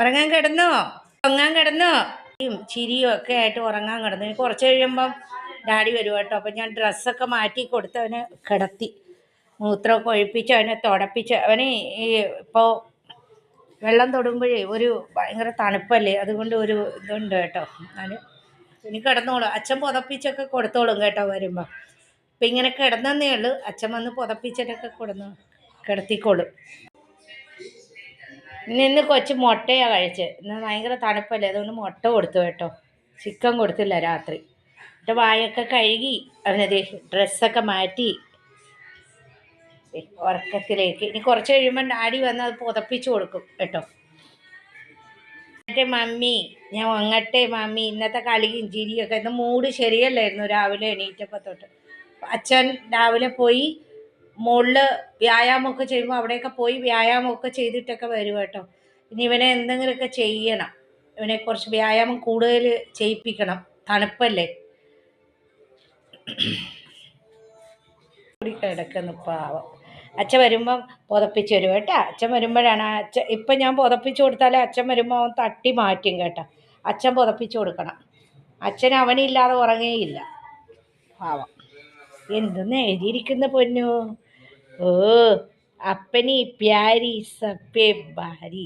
ഉറങ്ങാൻ കിടന്നോ? ഉറങ്ങാൻ കിടന്നോ? ചിരിയും ഒക്കെ ആയിട്ട് ഉറങ്ങാൻ കിടന്നു. ഇനി കുറച്ച് കഴിയുമ്പം ഡാഡി വരും കേട്ടോ. അപ്പം ഞാൻ ഡ്രസ്സൊക്കെ മാറ്റി കൊടുത്ത് അവനെ കിടത്തി, മൂത്രമൊക്കെ ഒഴിപ്പിച്ച് അവനെ തുടപ്പിച്ച്. അവന് ഈ ഇപ്പോൾ വെള്ളം തൊടുമ്പോഴേ ഒരു ഭയങ്കര തണുപ്പല്ലേ, അതുകൊണ്ട് ഒരു ഇതുണ്ട് കേട്ടോ. ഞാൻ ഇനി കിടന്നോളും. അച്ഛൻ പുതപ്പിച്ചൊക്കെ കൊടുത്തോളും കേട്ടോ വരുമ്പോൾ. ഇപ്പം ഇങ്ങനെ കിടന്നേ ഉള്ളൂ. അച്ഛൻ വന്ന് പുതപ്പിച്ചിട്ടൊക്കെ കിടത്തിക്കോളും. ഇന്ന് കൊച്ച് മുട്ടയാണ് കഴിച്ചത്. ഇന്ന് ഭയങ്കര തണുപ്പല്ലേ, അതുകൊണ്ട് മുട്ട കൊടുത്തു കേട്ടോ. ചിക്കൻ കൊടുത്തില്ല രാത്രി. എന്നിട്ട് വായൊക്കെ കഴുകി അവനത് ഡ്രസ്സൊക്കെ മാറ്റി ഉറക്കത്തിലേക്ക്. ഇനി കുറച്ച് കഴിയുമ്പോൾ ഡാഡി വന്ന് അത് പുതപ്പിച്ച് കൊടുക്കും കേട്ടോ. എന്നിട്ട് മമ്മി ഞാൻ അങ്ങട്ടെ മമ്മി, ഇന്നത്തെ കളിയും ചിരിയൊക്കെ. ഇന്ന് മൂഡ് ശരിയല്ലായിരുന്നു രാവിലെ എണീറ്റപ്പോൾ തൊട്ട്. അച്ഛൻ രാവിലെ പോയി മുകളിൽ വ്യായാമമൊക്കെ ചെയ്യുമ്പോൾ അവിടെയൊക്കെ പോയി വ്യായാമമൊക്കെ ചെയ്തിട്ടൊക്കെ വരും കേട്ടോ. ഇനി ഇവനെ എന്തെങ്കിലുമൊക്കെ ചെയ്യണം. ഇവനെ കുറച്ച് വ്യായാമം കൂടുതൽ ചെയ്യിപ്പിക്കണം, തണുപ്പല്ലേ. കിടക്കുന്നു പാവം. അച്ഛൻ വരുമ്പം പുതപ്പിച്ച് വരും കേട്ടോ. അച്ഛൻ വരുമ്പോഴാണ് ഇപ്പം ഞാൻ പുതപ്പിച്ച് കൊടുത്താലേ അച്ഛൻ വരുമ്പോൾ അവൻ തട്ടി മാറ്റും കേട്ടോ. അച്ഛൻ പുതപ്പിച്ച് കൊടുക്കണം. അച്ഛൻ അവനില്ലാതെ ഉറങ്ങേയില്ല പാവം. എന്തെന്ന് എഴുതിയിരിക്കുന്ന പൊന്നു? ഓ, അപ്പനി പ്യാരി സപ്പേ ഭാരി.